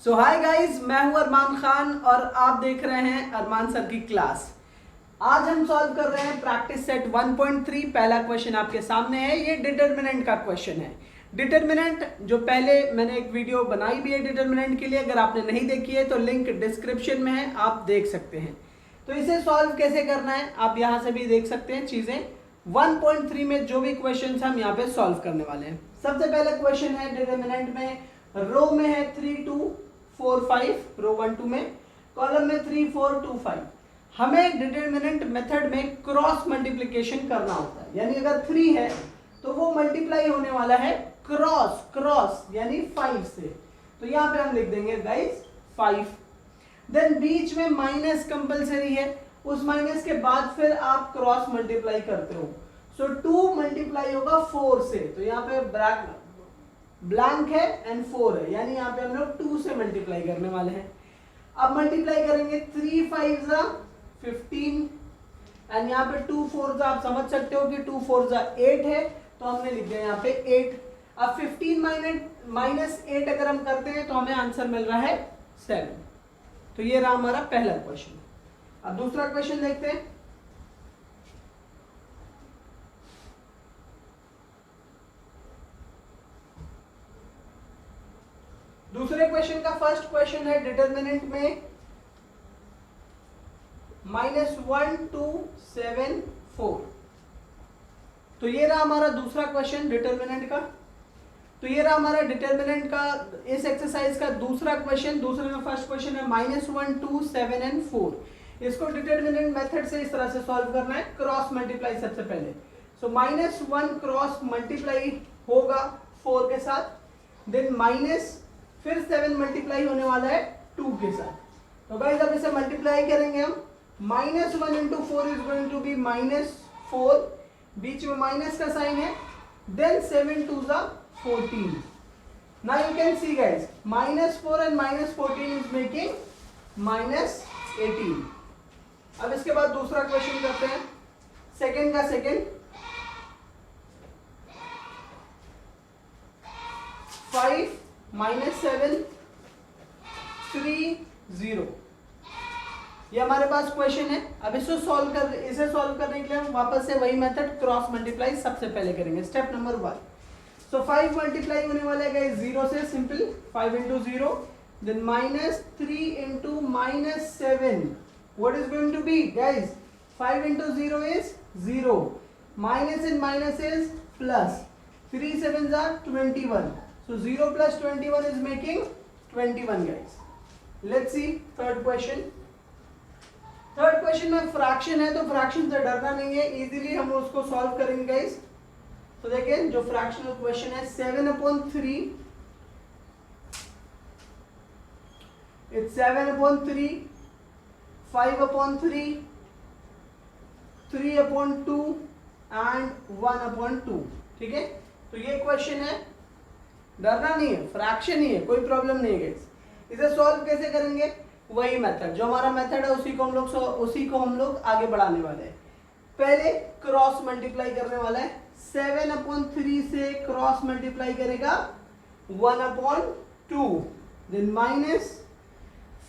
सो hi guys, मैं हूं अरमान खान और आप देख रहे हैं अरमान सर की क्लास। आज हम सॉल्व कर रहे हैं प्रैक्टिस सेट 1.3। पहला क्वेश्चन आपके सामने है, ये डिटरमिनेंट का क्वेश्चन है। डिटरमिनेंट जो पहले मैंने एक वीडियो बनाई भी है डिटरमिनेंट के लिए, अगर आपने नहीं देखी है तो लिंक डिस्क्रिप्शन में है, आप देख सकते हैं। तो इसे सॉल्व कैसे करना है आप यहाँ से भी देख सकते हैं चीजें। 1.3 में जो भी क्वेश्चन हम यहाँ पे सॉल्व करने वाले हैं। सबसे पहले क्वेश्चन है डिटरमिनेंट में, रो में है 3 2 4 5, रो 1 2 में, कॉलम में 3 4 2 5। हमें डिटरमिनेंट मेथड में क्रॉस मल्टीप्लिकेशन करना होता है, यानी अगर 3 है तो वो मल्टीप्लाई होने वाला है क्रॉस क्रॉस यानी 5 से। तो यहाँ पे हम लिख देंगे गाइस 5। देन बीच में माइनस कंपलसरी है, उस माइनस के बाद फिर आप क्रॉस मल्टीप्लाई करते हो। सो 2 मल्टीप्लाई होगा 4 से, तो यहाँ पे ब्लैंक है एंड 4 है, यानी यहाँ पे हम लोग 2 से मल्टीप्लाई करने वाले हैं। अब मल्टीप्लाई करेंगे 3 5 15 एंड यहाँ पे 2 4 आप समझ सकते हो कि 2 4 8 है, तो हमने लिख दिया यहाँ पे 8। अब 15 माइनस 8 अगर हम करते हैं तो हमें आंसर मिल रहा है 7। तो ये रहा हमारा पहला क्वेश्चन। अब दूसरा क्वेश्चन देखते हैं। दूसरे क्वेश्चन का फर्स्ट क्वेश्चन है डिटरमिनेंट में -1 2 7 4। तो ये रहा हमारा दूसरा क्वेश्चन डिटरमिनेंट का। तो ये रहा हमारा डिटरमिनेंट का इस एक्सरसाइज का दूसरा क्वेश्चन। दूसरे में फर्स्ट क्वेश्चन है -1 2 7 एंड 4। इसको डिटरमिनेंट मेथड से इस तरह से सॉल्व करना है, क्रॉस मल्टीप्लाई सबसे पहले। सो -1 क्रॉस मल्टीप्लाई होगा 4 के साथ, देन माइनस फिर 7 मल्टीप्लाई होने वाला है 2 के साथ। तो गाइस अब इसे मल्टीप्लाई करेंगे हम। -1 into 4 is going to be -4, बीच में माइनस का साइन है, then 7 2 14। Now you can see guys -4 and -14 is making -18। अब इसके बाद दूसरा क्वेश्चन करते हैं, सेकेंड का सेकेंड। 5 -7 3 0, ये हमारे पास क्वेश्चन है। अब इसे सॉल्व करने के लिए हम वापस से वही मेथड क्रॉस मल्टीप्लाई सबसे पहले करेंगे, स्टेप नंबर 1। सो 5 मल्टीप्लाई होने वाला है गाइस 0 से, simple 5 into 0, then -3 into -7, what is going to be guys? 5 into 0 is 0, minus in minus is plus, 3 7 21, so 0 plus 21 is making 21 guys. Let's see third question. Third question में fraction है, तो fraction से डरना नहीं है, easily हम उसको solve करेंगे गाइस। तो देखिए जो फ्रैक्शनल क्वेश्चन है 7/3, it's 7/3, 5/3, 3/2 and 1/2। ठीक है, तो ये क्वेश्चन है, डरना नहीं है, फ्रैक्शन ही है, कोई प्रॉब्लम नहीं है गाइस। इसे सॉल्व कैसे करेंगे? वही मेथड, जो हमारा मेथड है उसी को हम लोग आगे बढ़ाने वाले हैं। पहले क्रॉस मल्टीप्लाई करने वाला है, 7/3 से क्रॉस मल्टीप्लाई करेगा 1/2, then minus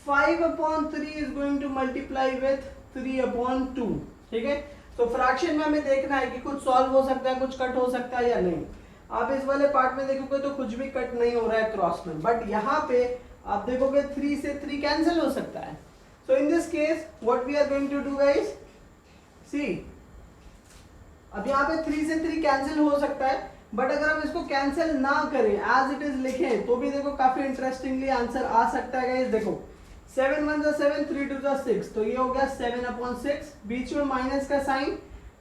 5/3 is going to multiply with 3/2। ठीक है, तो फ्रैक्शन में हमें देखना है कि कुछ सॉल्व हो सकता है, कुछ कट हो सकता है या नहीं। आप इस वाले पार्ट में देखोगे तो कुछ भी कट नहीं हो रहा है क्रॉस में, बट यहाँ पे आप देखोगे 3 से 3 कैंसिल हो सकता है। So in this case what we are going to do guys, see अब यहाँ पे 3 से 3 कैंसिल हो सकता है, बट अगर हम इसको कैंसिल ना करें, एज इट इज लिखें, तो भी देखो काफी इंटरेस्टिंगली आंसर आ सकता है गाइस। देखो 7 1 7, 3 2 6, तो ये हो गया 7/6, बीच में माइनस का साइन,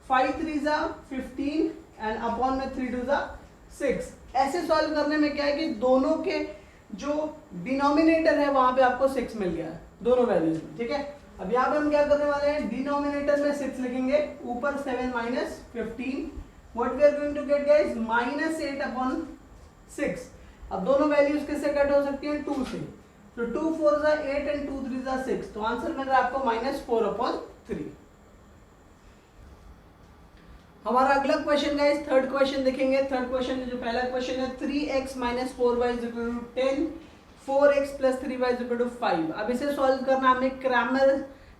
5 3 15 एंड अपॉन में 3 2 6। ऐसे सॉल्व करने में क्या है कि दोनों के जो डिनोमिनेटर है वहां पे आपको 6 मिल गया है दोनों वैल्यूज में। ठीक है, अब यहाँ पे हम क्या करने वाले हैं, डिनोमिनेटर में 6 लिखेंगे, ऊपर 7 -15, what we are going to get guys -8/6। अब दोनों वैल्यूज किससे कट हो सकती हैं? 2 से, तो 2 4 8 एंड 2 3 6, तो आंसर मिल रहा है आपको -4/3। हमारा अगला क्वेश्चन गाइस, थर्ड क्वेश्चन देखेंगे। थर्ड क्वेश्चन जो पहला क्वेश्चन है 3x - 4y = 10, 4x plus 3y is equal to 5। अब इसे सॉल्व करना हमें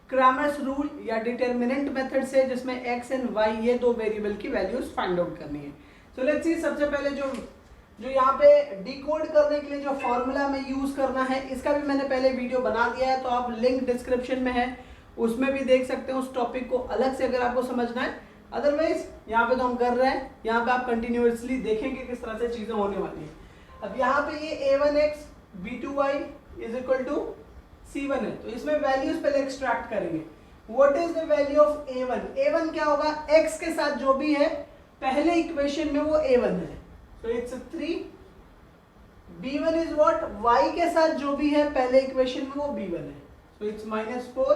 क्रैमर्स रूल या डिटरमिनेंट मेथड से, जिसमें x एंड y ये दो वेरिएबल की वैल्यूज फाइंड आउट करनी है। सो लेट्स सी, सबसे पहले जो यहाँ पे डिकोड करने के लिए जो फॉर्मूला में यूज करना है, इसका भी मैंने पहले वीडियो बना दिया है, तो आप लिंक डिस्क्रिप्शन में है, उसमें भी देख सकते हैं उस टॉपिक को अलग से अगर आपको समझना है। अदरवाइज यहाँ पे तो हम कर रहे हैं, यहाँ पे आप कंटिन्यूअसली देखेंगे किस तरह से चीजें होने वाली है। अब यहाँ पे ये a1x b2y is equal to c1 है, तो इसमें वैल्यूज पहले एक्सट्रैक्ट करेंगे। What is the value of a1? a1 क्या होगा, x के साथ जो भी है पहले इक्वेशन में वो a1 है, so it's 3। b1 is what, y के साथ जो भी है पहले इक्वेशन में वो b1 है, so it's -4।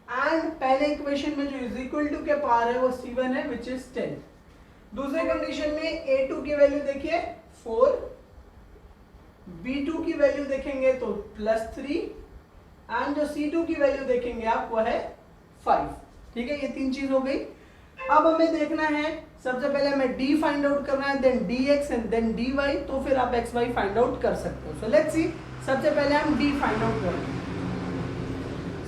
एंड पहले इक्वेशन में जो इज इक्वल टू के पार है वो c1 है, which is 10। दूसरे कंडीशन में a2 की वैल्यू देखिए 4, b2 की वैल्यू देखेंगे तो +3, एंड जो c2 की वैल्यू देखेंगे आप वो है 5। ठीक है, ये तीन चीज हो गई। अब हमें देखना है, सबसे पहले हमें d फाइंड आउट करना है, then dx and then dy, तो फिर आप xy फाइंड आउट कर सकते हो। सो लेट्स सी, सबसे पहले हम d फाइंड आउट करें।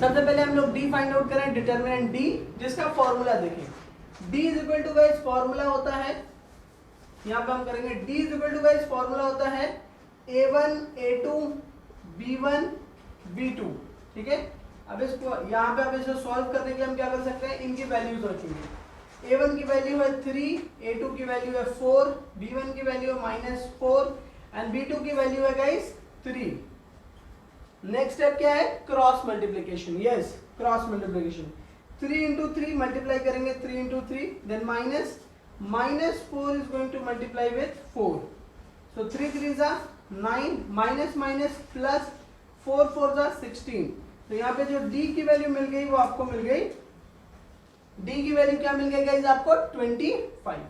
सबसे पहले हम लोग d फाइंड आउट करें, डिटरमिनेंट d, जिसका फॉर्मूला देखें। d is equal to guys formula होता है, यहाँ पे हम करेंगे d is equal to guys formula होता है a1 a2 b1 b2। ठीक है, अब इसको यहाँ पे अब इसे सॉल्व करने के लिए हम क्या कर सकते हैं, इनकी वैल्यूज रखेंगे। a1 की वैल्यू है 3, a2 की वैल्यू है 4, b1 की वैल्यू है -4 एंड b2 की वैल्यू है गाइस 3। नेक्स्ट स्टेप क्या है, cross multiplication. Yes, cross multiplication. 3 into 3 multiply करेंगे, 3 into 3, then -4 is going to multiply with 4, so 3 3 जा 9, माइनस माइनस प्लस 4 4 जा 16। तो यहाँ पे जो d की वैल्यू मिल गई वो आपको मिल गई, d की वैल्यू क्या मिल गई गाइस आपको, 25।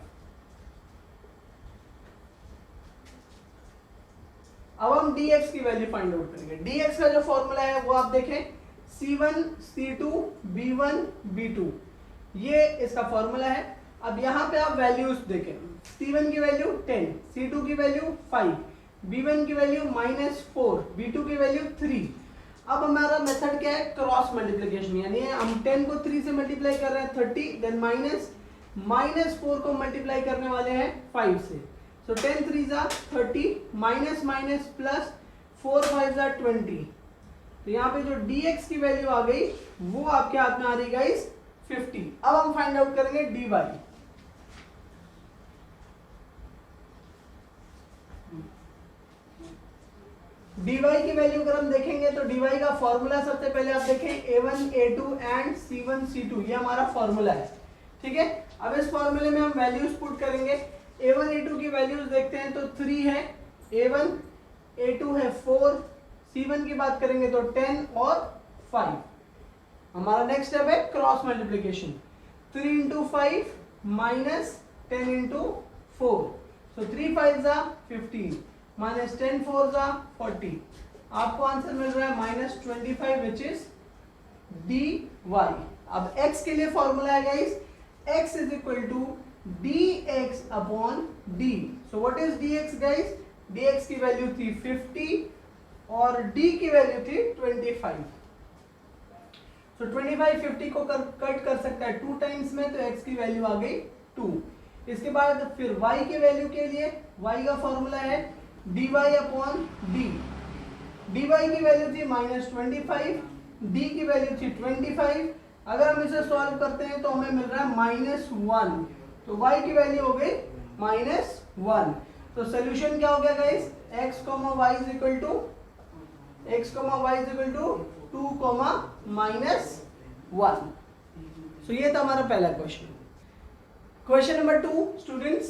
अब हम dx की वैल्यू फाइंड आउट करेंगे। dx का जो फॉर्मूला है वो आप देखें, c1 c2 b1 b2, ये इसका फॉर्मूला है। अब यहाँ पे आप वैल्यूज देखें, c1 की वैल्यू 10, c2 की वैल्यू 5, b1 की वैल्यू -4, b2 की वैल्यू 3। अब हमारा मेथड क्या है, क्रॉस मल्टीप्लिकेशन, यानी हम 10 को 3 से मल्टीप्लाई कर रहे हैं 30, देन -4 को मल्टीप्लाई करने वाले हैं 5 से, सो 10 3 जा 30, माइनस माइनस प्लस 4 5 जा 20। तो यहाँ पे जो dx की वैल्यू आ गई वो आपके हाथ में आ रही गाइस 50। अब हम फाइंड आउट करेंगे dy। dy की वैल्यू अगर हम देखेंगे तो dy का फॉर्मूला सबसे पहले आप देखें, a1 a2 and c1 c2, ये हमारा फॉर्मूला है। ठीक है, अब इस फॉर्मूले में हम वैल्यूज पुट करेंगे। a1 a2 की वैल्यूज देखते हैं तो 3 है a1, a2 है 4, c1 की बात करेंगे तो 10 और 5। हमारा नेक्स्ट स्टेप है cross multiplication, 3 into 5 minus 10 into 4, so 3 5 जा 15, माइनस 10 4 जा 40। आपको आंसर मिल रहा है -25, विच इज dy। अब x के लिए फॉर्मूला है guys, x is equal to dx upon d। So what is dx guys, dx की वैल्यू थी 50 और d की वैल्यू थी 25। सो 25 50 को कट कर सकता है 2 टाइम्स में, तो x की वैल्यू आ गई 2। इसके बाद फिर y की वैल्यू के लिए y का फॉर्मूला है dy अपॉन d। dy की वैल्यू थी -25, d की वैल्यू थी 25। अगर हम इसे सॉल्व करते हैं तो हमें मिल रहा है -1, तो y की वैल्यू हो गई -1। तो सोल्यूशन क्या हो गया guys, x, y is equal to 2, -1। So ये था हमारा पहला question. Question number 2 students,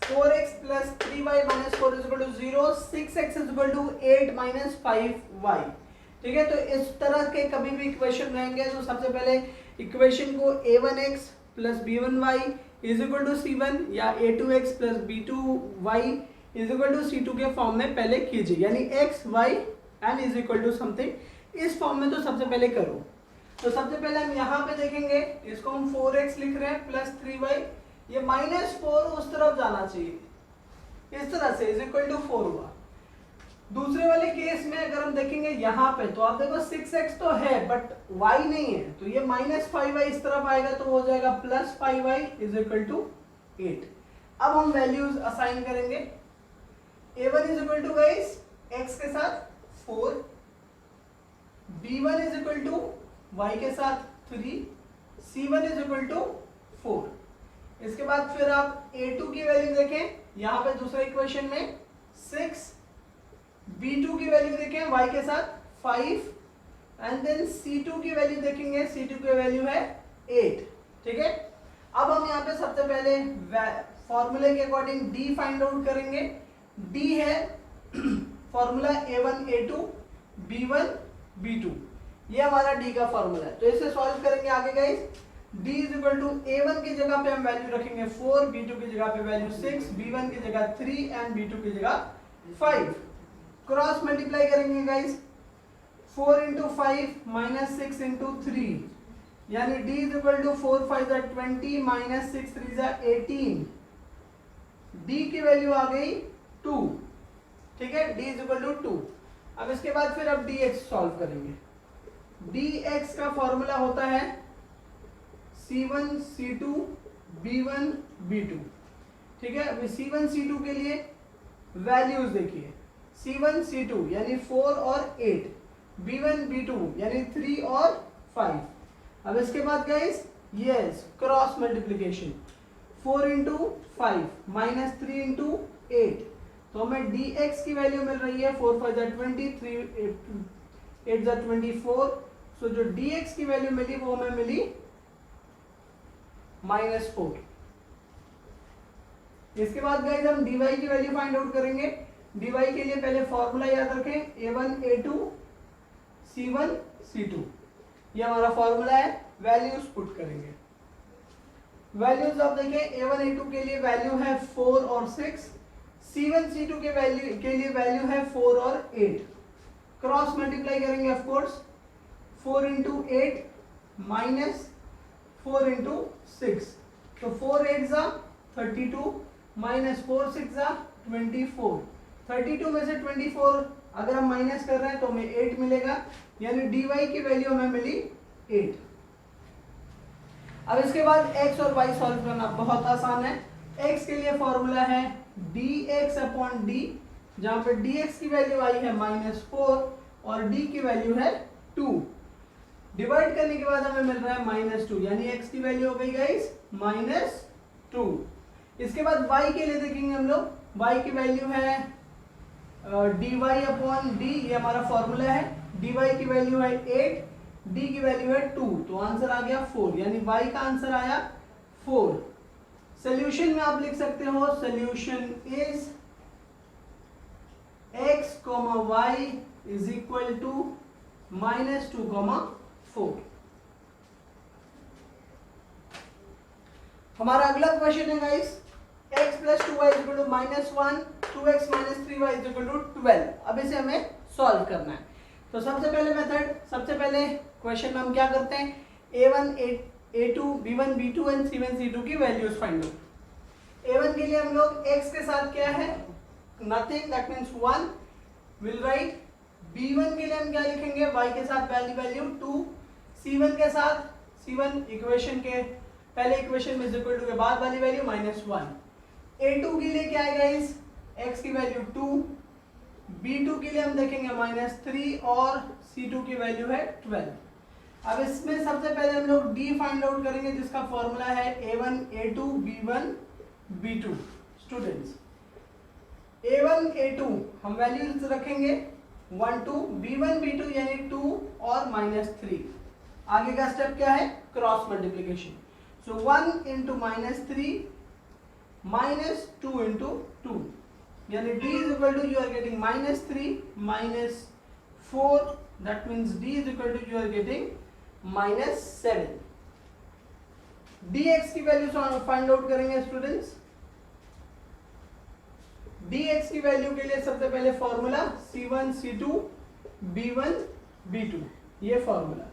4x plus 3y minus 4 is equal to 0, 6x is equal to 8 minus 5y। ठीक है, तो इस तरह के कभी भी इक्वेशन रहेंगे तो सबसे पहले इक्वेशन को a1x plus b1y is equal to c1 या a2x plus b2y is equal to c2 के फॉर्म में पहले कीजिए, यानी x y and is equal to something, इस फॉर्म में तो सबसे पहले करो। तो सबसे पहले हम यहाँ पे देखेंगे, इसको हम 4x लिख रहे हैं प्लस 3y, ये -4 उस तरफ जाना चाहिए, इस तरह से इज इक्वल टू 4 हुआ। दूसरे वाले केस में अगर हम देखेंगे यहाँ पे तो आप देखो 6x तो है बट y नहीं है, तो ये -5y इस तरफ आएगा तो हो जाएगा +5y इज इक्वल टू 8। अब हम वैल्यूज असाइन करेंगे। a1 is equal to guys x के साथ 4, b1 is equal to y के साथ 3, c1 इज इक्वल टू 4। इसके बाद फिर आप a2 की वैल्यू देखें, यहाँ पे दूसरे इक्वेशन में 6, b2 की वैल्यू देखें y के साथ 5 एंड देन c2 की वैल्यू देखेंगे, c2 की वैल्यू है 8। ठीक है, अब हम यहाँ पे सबसे पहले फॉर्मूले के अकॉर्डिंग d फाइंड आउट करेंगे। d है formula a1 a2 b1 b2, ये हमारा d का फॉर्मूला है। तो इसे सॉल्व करेंगे आगे guys. d is equal to a1 की जगह पे हम वैल्यू रखेंगे 4, b2 की जगह पे वैल्यू 6, b1 की जगह 3 एंड b2 की जगह 5। क्रॉस मल्टीप्लाई करेंगे गाइस, 4 इंटू 5 माइनस 6 इंटू 3, यानी d इज इक्वल टू 4 5 जा 20 माइनस 6 3 जा 18। d की वैल्यू आ गई 2। ठीक है, d इज इक्वल टू 2। अब इसके बाद फिर अब dx सॉल्व करेंगे। dx का फॉर्मूला होता है c1 c2 b1 b2। ठीक है, अभी c1 c2 के लिए वैल्यूज देखिए, c1 c2 यानी 4 और 8, b1 b2 यानी 3 और 5। अब इसके बाद guys yes cross multiplication, 4 into 5 minus 3 into 8, तो हमें dx की वैल्यू मिल रही है 4 5 जा 20, 3 8 जा 24। सो जो dx की वैल्यू मिली वो हमें मिली -4। इसके बाद गाइस हम dy की वैल्यू फाइंड आउट करेंगे। dy के लिए पहले फॉर्मूला याद रखें, a1 a2 c1 c2, ये हमारा फॉर्मूला है। वैल्यूज पुट करेंगे। वैल्यूज आप देखें, a1 a2 के लिए वैल्यू है 4 और 6, c1 c2 के लिए वैल्यू है 4 और 8। क्रॉस मल्टीप्लाई करेंगे of course, 4 into 8 minus 4 into 6, तो 4 8 जा 32 माइनस 4 6 जा 24। 32 में से 24 अगर हम माइनस कर रहे हैं तो हमें 8 मिलेगा, यानी dy की वैल्यू हमें मिली 8। अब इसके बाद x और y सॉल्व करना बहुत आसान है। x के लिए फॉर्मूला है dx अपॉन d, जहां पे dx की वैल्यू आई है -4 और d की वैल्यू है 2। डिवाइड करने के बाद हमें मिल रहा है -2, यानी x की वैल्यू हो गई गाइस -2। इसके बाद y के लिए देखेंगे हम लोग, y की वैल्यू है dy अपॉन d, ये हमारा फॉर्मूला है। dy की वैल्यू है 8, d की वैल्यू है 2, तो आंसर आ गया 4, यानी y का आंसर आया 4। सॉल्यूशन में आप लिख सकते हो, solution is x, y is equal to -2, 4। हमारा अगला क्वेश्चन है guys, x plus 2y is equal to -1, 2x minus 3y is equal to 12। अब इसे हमें सॉल्व करना है। तो सबसे पहले क्वेश्चन में हम क्या करते हैं, a1 a2 b1 b2 and c1 c2 की वैल्यूज फाइंड आउट। a1 के लिए हम लोग x के साथ क्या है, nothing, that means 1 will write. b1 के लिए हम क्या लिखेंगे, y के साथ वैल्यू 2, c1 के साथ, c1 इक्वेशन के पहले इक्वेशन में इज इक्वल टू के बाद वाली वैल्यू -1। a2 के लिए क्या है गाइस, x की वैल्यू 2, b2 के लिए हम देखेंगे -3 और c2 की वैल्यू है 12। अब इसमें सबसे पहले हम लोग d फाइंड आउट करेंगे, जिसका फॉर्मूला है a1 a2 b1 b2। Students a1 a2 हम वैल्यूज रखेंगे 1 2, b1 b2 यानी 2 और -3। आगे का स्टेप क्या है, cross multiplication. So 1 into -3 -2 into 2, यानी d is equal to, you are getting -3 -4, that means d is equal to you are getting -7। dx की वैल्यू फाइंड आउट करेंगे स्टूडेंट्स। dx की वैल्यू के लिए सबसे पहले formula c1 c2 b1 b2, ये formula.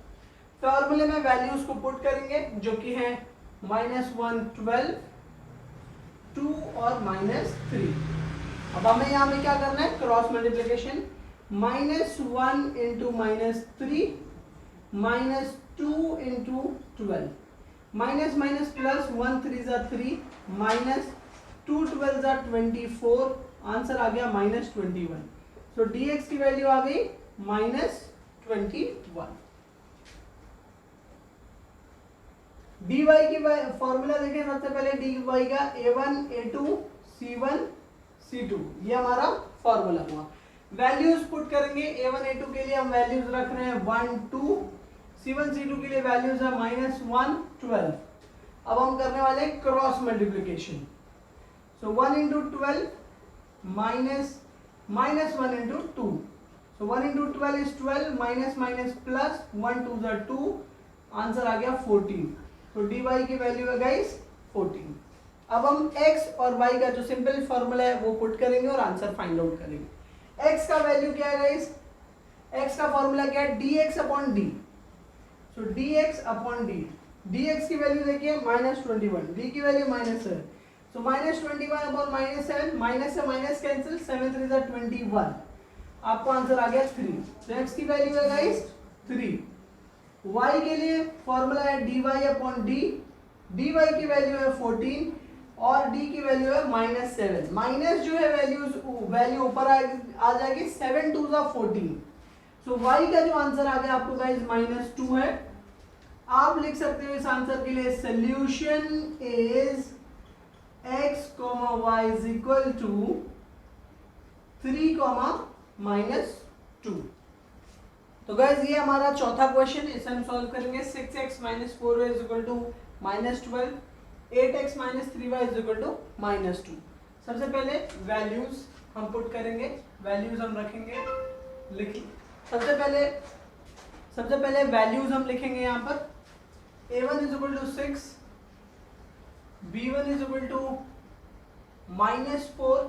फॉर्मूले में वैल्यूज को पुट करेंगे, जो कि है -1 12, 2 और -3। अब हमें यहाँ पे क्या करना है, cross multiplication, -1 into -3 -2 into 12, minus minus plus 1 3 जा 3 -2 12 जा 24, आंसर आ गया -21। सो dx की वैल्यू आ गई -21। dy की फॉर्मूला देखें सबसे पहले, dy का a1 a2 c1 c2, ये हमारा फॉर्मूला हुआ। वैल्यूज पुट करेंगे, a1 a2 के लिए हम वैल्यूज रख रहे हैं 1 2, c1 c2 के लिए वैल्यूज है -1 12। अब हम करने वाले cross multiplication, so 1 into 12 minus 1 into 2, so 1 into 12 is 12, minus minus plus 1 2 जा 2, आंसर आ गया 14। तो dy की वैल्यू है गाइस 14। अब हम x और y का जो सिंपल फॉर्मूला है वो पुट करेंगे और आंसर फाइंड आउट करेंगे। x का वैल्यू क्या है गाइस, x का फॉर्मूला क्या है, dx अपॉन d, सो dx अपॉन d, dx की वैल्यू देखिए -21, d की वैल्यू माइनस है, सो -21 अपॉन -7, माइनस से माइनस कैंसिल, 7 3 जा 21, आपको आंसर आ गया 3। तो x की वैल्यू है गाइस 3। y के लिए फॉर्मूला है dy अपॉन d, dy की वैल्यू है 14 और d की वैल्यू है -7, माइनस जो है वैल्यू ऊपर आ जाएगी, 7 2 जा 14, सो y का जो आंसर आ गया आपको गाइस -2 है। आप लिख सकते हो इस आंसर के लिए, solution is x, y is equal to 3, -2। तो गाइस ये हमारा चौथा क्वेश्चन, इसे हम सॉल्व करेंगे। 6x - 4y is equal to -12, 8x - 3y is equal to -2। सबसे पहले वैल्यूज हम पुट करेंगे, वैल्यूज हम रखेंगे, लिखिए। सबसे पहले वैल्यूज हम लिखेंगे यहाँ पर, a1 is equal to 6, b1 is equal to -4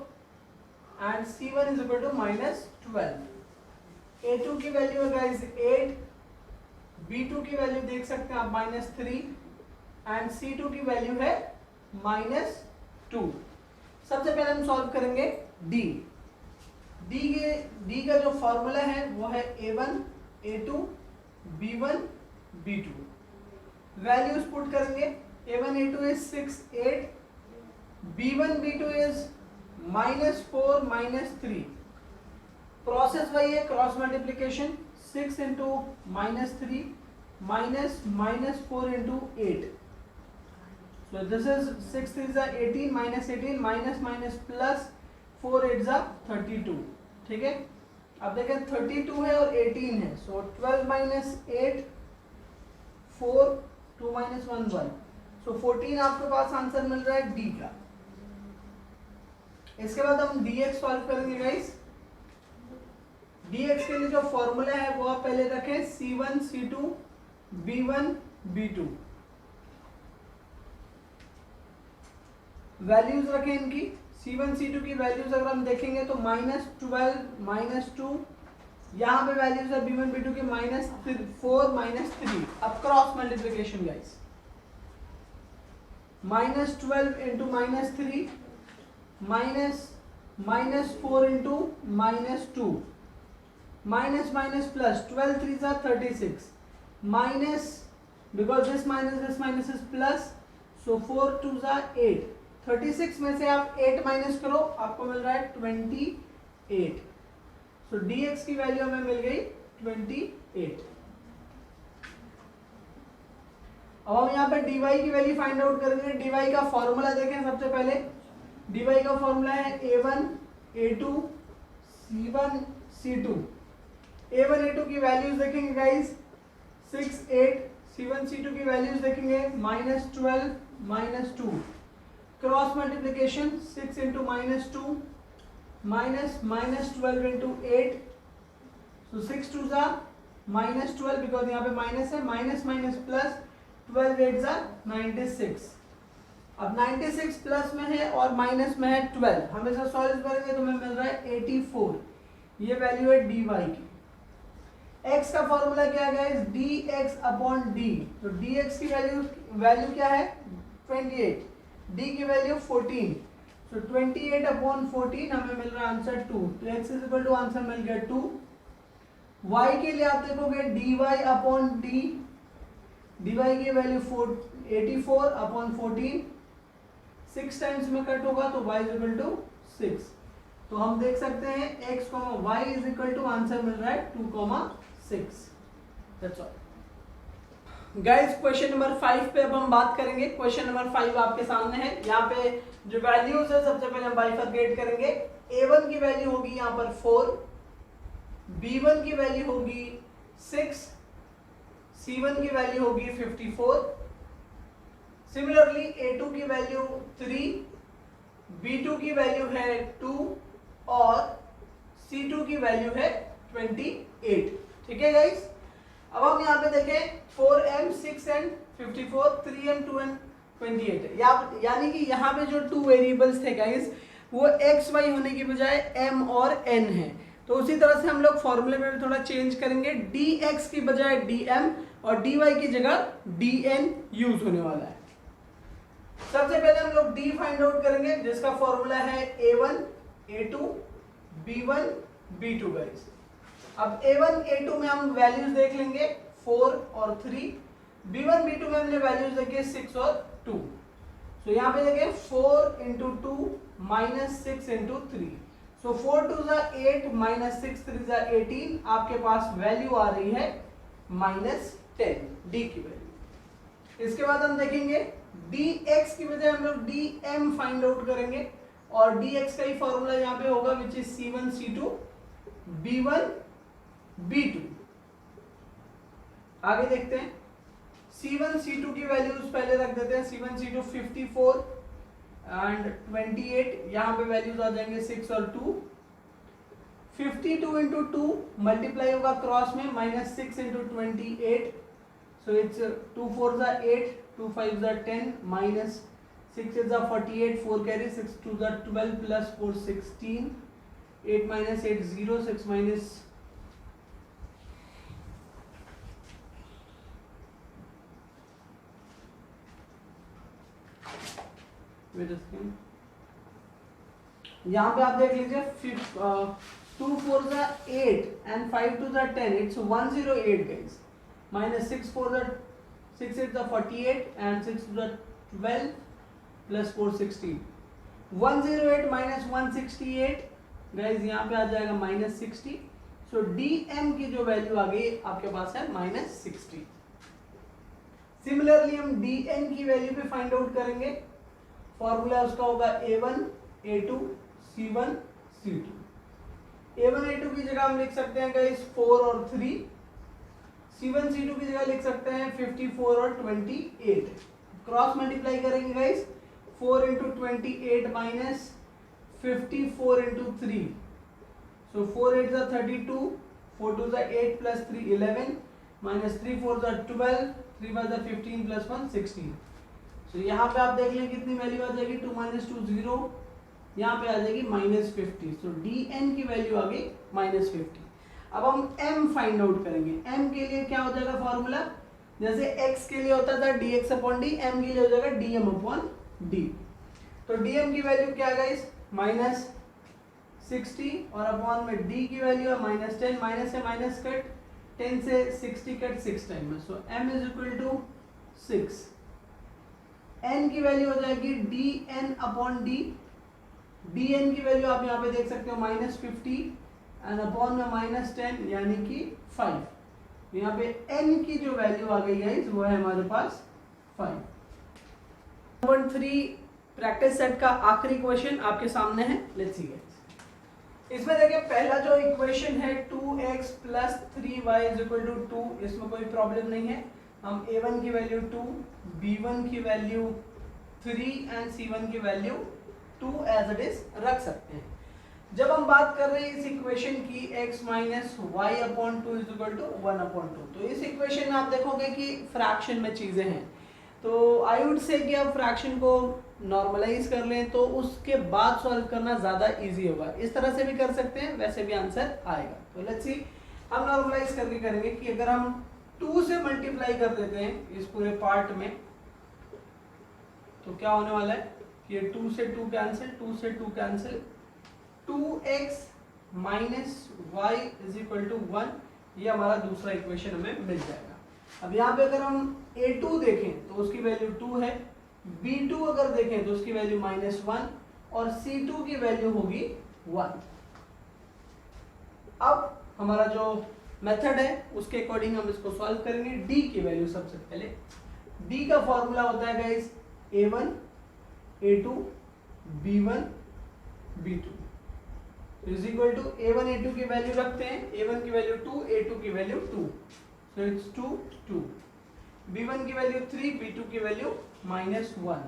and c1 is equal to -12। a2 की वैल्यू है गाइस 8, b2 की वैल्यू देख सकते हैं आप -3 एंड c2 की वैल्यू है -2। सबसे पहले हम सॉल्व करेंगे d का जो फॉर्मूला है वो है a1 a2 b1 b2। Values put करेंगे, a1 a2 is 6 8, b1 b2 is -4 -3। Process वही है, cross multiplication, 6 into -3 -4 into 8, so this is 6 3 जा 18, -18 माइनस प्लस 4 8 जा 32, ठीक है। अब देखें 32 है और 18 है, सो 12 - 8 4 2 - 1 1, सो 14 आपके पास आंसर मिल रहा है डी का। इसके बाद हम dx सॉल्व करेंगे गाइस। dx के लिए जो फॉर्मूला है वो आप पहले रखें, c1 c2 b1 b2, values रखें इनकी। c1 c2 की वैल्यूज अगर हम देखेंगे तो -12 -2, यहाँ पे वैल्यूज है b1 b2 के -4 -3। अब cross multiplication guys, -12 into -3 -4 into -2, minus minus plus, 12 3 जा 36, minus because this minus is plus, so 4 2 जा 8, 36 में से आप 8 माइनस करो, आपको मिल रहा है 28। सो dx की वैल्यू हमें मिल गई 28। अब हम यहाँ पे dy की वैल्यू फाइंड आउट करेंगे। dy का फॉर्मूला देखें, सबसे पहले dy का फॉर्मूला है a1 a2 c1 c2। a1 a2 की वैल्यूज देखेंगे गाइस 6 8, c1 c2 की वैल्यूज देखेंगे -12 -2। क्रॉस मल्टीप्लिकेशन, 6 इंटू -2 -12 इंटू 8, सो 6 2 जा -12, बिकॉज यहाँ पे माइनस है, माइनस प्लस 12 8 जा 96। अब 96 प्लस में है और माइनस में है 12, हम इसे सॉल्व करेंगे तो हमें मिल रहा है 84। ये वैल्यू है dy की। x का फॉर्मूला क्या है गाइस, dx अपॉन d, तो dx की वैल्यू क्या है 28, d की वैल्यू 14, सो 28/14 हमें मिल रहा है आंसर 2। तो x is equal to answer मिल गया 2। y के लिए आप देखोगे dy/d, dy की वैल्यू 84/14, 6 टाइम्स में कट होगा तो y इज इक्वल टू 6। तो हम देख सकते हैं x, y is equal to answer मिल रहा है 2,6। That's all guys. Question number 5 पे अब हम बात करेंगे। क्वेश्चन नंबर 5 आपके सामने है। यहाँ पे जो वैल्यूज है सबसे पहले हम बाइफरकेट करेंगे। a1 की वैल्यू होगी यहाँ पर 4, b1 की वैल्यू होगी 6, c1 की वैल्यू होगी 54, सिमिलरली a2 की वैल्यू 3, b2 की वैल्यू है 2 और c2 की वैल्यू है 28। ठीक है गाइस। अब हम यहाँ पे देखें 4m, 6n, 54, 3m, 2n, 28 यानी कि यहाँ पे जो 2 वेरिएबल्स थे गाइस वो x y होने की बजाय m और n है। तो उसी तरह से हम लोग फॉर्मूले में भी थोड़ा चेंज करेंगे, dx की बजाय dm और dy की जगह dn यूज होने वाला है। सबसे पहले हम लोग d फाइंड आउट करेंगे जिसका फॉर्मूला है a1 a2 b1 b2 guys. अब a1 a2 में हम वैल्यूज देख लेंगे 4 और 3, b1 b2 में हमने वैल्यूज देखे 6 और 2। सो यहाँ पे देखें 4 इंटू 2 माइनस 6 इंटू 3। सो 4 2 जा 8 माइनस 6 3 जा 18। आपके पास वैल्यू आ रही है -10 d की वैल्यू। इसके बाद हम देखेंगे dx की बजाय हम लोग dm फाइंड आउट करेंगे और dx का ही फॉर्मूला यहाँ पे होगा which is c1 c2 b1 b2। आगे देखते हैं c1 c2 की वैल्यूज पहले रख देते हैं। c1 c2 54 एंड 28, यहाँ पे वैल्यूज आ जाएंगे 6 और 2। 52 इंटू 2 मल्टीप्लाई होगा क्रॉस में -6 इंटू 28। सो इट्स 2 4 जा 8, 2 5 जा 10, माइनस 6 8 जा 48, 4 कैरी 6 2 जा 12 प्लस 4 16, 8 minus 8 0, 6 minus यहाँ पे आप देख लीजिए 2 4 जा 8 एंड 5 2 जा 10, इट्स 108 गाइस। माइनस 6 4 जा 6 8 जा 48 एंड 6 2 जा 12 प्लस 4 16, 108 माइनस 168 गाइज यहाँ पे आ जाएगा -60। सो dm की जो वैल्यू आ गई आपके पास है -60। सिमिलरली हम dn की वैल्यू भी फाइंड आउट करेंगे। फॉर्मूला उसका होगा a1 a2 c1 c2। a1 a2 की जगह हम लिख सकते हैं गाइज 4 और 3, c1 c2 की जगह लिख सकते हैं 54 और 28। क्रॉस मल्टीप्लाई करेंगे guys 4 into 28 minus 54 into 3. So 4 8 are 32, 4 2 are 8 plus 3 11, minus 3 4 are 12, 3 5 are 15 plus 1 16. So यहाँ पे आप देख लें कितनी वैल्यू आ जाएगी 2 minus 2 0, यहाँ पे आ जाएगी -50। So dn की वैल्यू आ गई -50। अब हम m फाइंड आउट करेंगे। m के लिए क्या हो जाएगा फॉर्मूला, जैसे x के लिए होता था dx/d, m के लिए हो जाएगा dm/d। तो dm की वैल्यू क्या है गाइस -60 और अपॉन में d की वैल्यू है -10, माइनस से माइनस कट 10 से 60 कट 6 टाइम में। So m is equal to 6। n की वैल्यू हो जाएगी dn/d, dn की वैल्यू आप यहाँ पे देख सकते हो -50 एंड अपॉन में -10 यानी कि 5। यहाँ पे n की जो वैल्यू आ गई है वो है हमारे पास 5। 1.3 प्रैक्टिस सेट का आखिरी क्वेश्चन आपके सामने है। Let's see it. इसमें देखिए पहला जो इक्वेशन है 2x + 3y = 2, इसमें कोई प्रॉब्लम नहीं है। हम a1 की वैल्यू 2, b1 की वैल्यू 3 एंड c1 की वैल्यू 2 एज इट इज रख सकते हैं। जब हम बात कर रहे हैं इस इक्वेशन की x - y/2 = 1/2, तो इस इक्वेशन में आप देखोगे कि फ्रैक्शन में चीजें हैं, तो आई वुड से कि आप फ्रैक्शन को नॉर्मलाइज कर लें तो उसके बाद सॉल्व करना ज़्यादा इजी होगा। इस तरह से भी कर सकते हैं, वैसे भी आंसर आएगा। तो लेट्स सी, हम नॉर्मलाइज करके करेंगे कि अगर हम 2 से मल्टीप्लाई कर देते हैं इस पूरे पार्ट में तो क्या होने वाला है ये 2 से 2 कैंसिल, 2 से 2 cancel, 2x minus y is equal to 1, ये हमारा दूसरा इक्वेशन हमें मिल जाएगा। अब यहाँ पे अगर हम a2 देखें तो उसकी वैल्यू 2 है, b2 अगर देखें तो उसकी वैल्यू -1 और c2 की वैल्यू होगी 1। अब हमारा जो मेथड है उसके अकॉर्डिंग हम इसको सॉल्व करेंगे। d की वैल्यू सबसे पहले, d का फॉर्मूला होता है guys a1 a2 b1 b2 is equal to a1 a2 की वैल्यू रखते हैं, a1 की वैल्यू 2 a2 की वैल्यू 2, so it's 2 2, b1 की वैल्यू 3 b2 की value -1,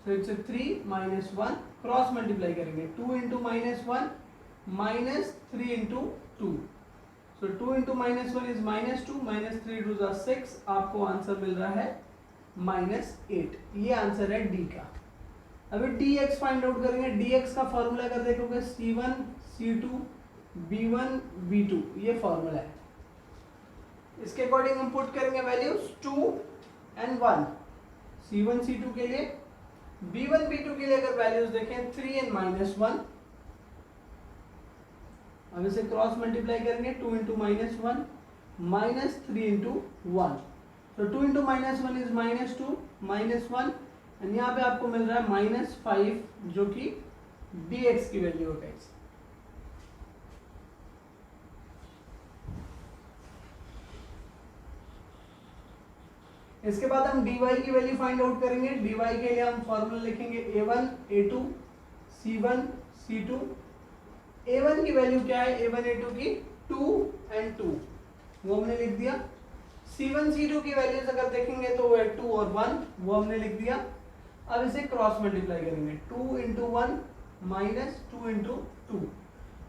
so it's a 3 -1, cross multiply करेंगे 2 into -1 -3 into 2, so 2 into -1 is -2 -3 2 are 6, आपको answer मिल रहा है -8। ये आंसर है डी का। अभी dx फाइंड आउट करेंगे। dx का फॉर्मूला अगर देखोगे c1 c2 b1 b2, ये फॉर्मूला है। इसके अकॉर्डिंग हम पुट करेंगे वैल्यूज 2 and 1 c1 c2 के लिए, b1 b2 के लिए अगर वैल्यूज देखें 3 and -1, अब इसे क्रॉस मल्टीप्लाई करेंगे 2 into -1 -3 into 1, तो 2 into -1 is -2 -1, एंड यहाँ पे आपको मिल रहा है -5 जो कि dx की वैल्यू है गाइस। इसके बाद हम dy की वैल्यू फाइंड आउट करेंगे। dy के लिए हम फॉर्मूला लिखेंगे a1 a2 c1 c2। a1 की वैल्यू क्या है, a1 a2 की 2 and 2, वो हमने लिख दिया। c1 c2 की वैल्यूज अगर देखेंगे तो वो है 2 और 1, वो हमने लिख दिया। अब इसे क्रॉस मल्टीप्लाई करेंगे 2 into 1 -2 into 2,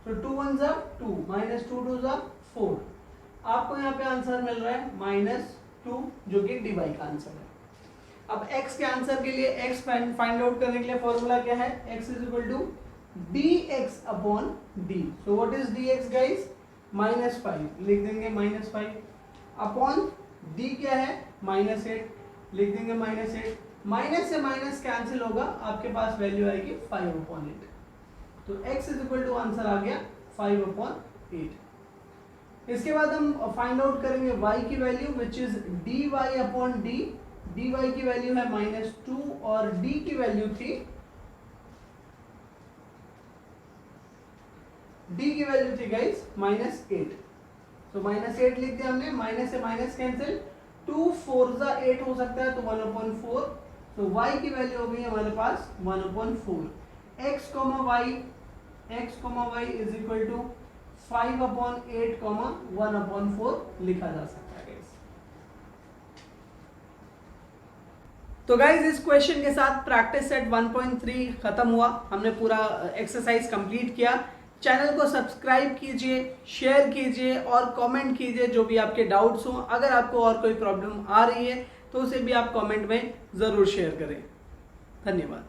तो 2 1s are 2 -2 2s are 4, आपको यहाँ पे आंसर मिल रहा है -2 जो कि dy का आंसर है। अब x के आंसर के लिए x फाइंड आउट करने के लिए फॉर्मूला क्या है, x is equal to dx upon d, so what is dx guys, -5 लिख देंगे, -5 अपॉन d क्या है -8 लिख देंगे, -8, माइनस से माइनस कैंसिल होगा, आपके पास वैल्यू आएगी 5/8, तो x is equal to answer आ गया 5/8। इसके बाद हम फाइंड आउट करेंगे y की value which is dy upon d। dy की वैल्यू है -2 और d की वैल्यू थी, d की वैल्यू थी गाइस -8, तो -8 लिख दिया हमने, माइनस से माइनस कैंसिल, 2 4 8 हो सकता है, तो 1/4, तो y की वैल्यू हो गई हमारे पास 1/4। x, y is equal to 5/8, 1/4 लिखा जा सकता है गाइस। तो गाइज इस क्वेश्चन के साथ प्रैक्टिस सेट 1.3 खत्म हुआ, हमने पूरा एक्सरसाइज कंप्लीट किया। चैनल को सब्सक्राइब कीजिए, शेयर कीजिए और कमेंट कीजिए जो भी आपके डाउट्स हों। अगर आपको और कोई प्रॉब्लम आ रही है तो उसे भी आप कमेंट में ज़रूर शेयर करें। धन्यवाद।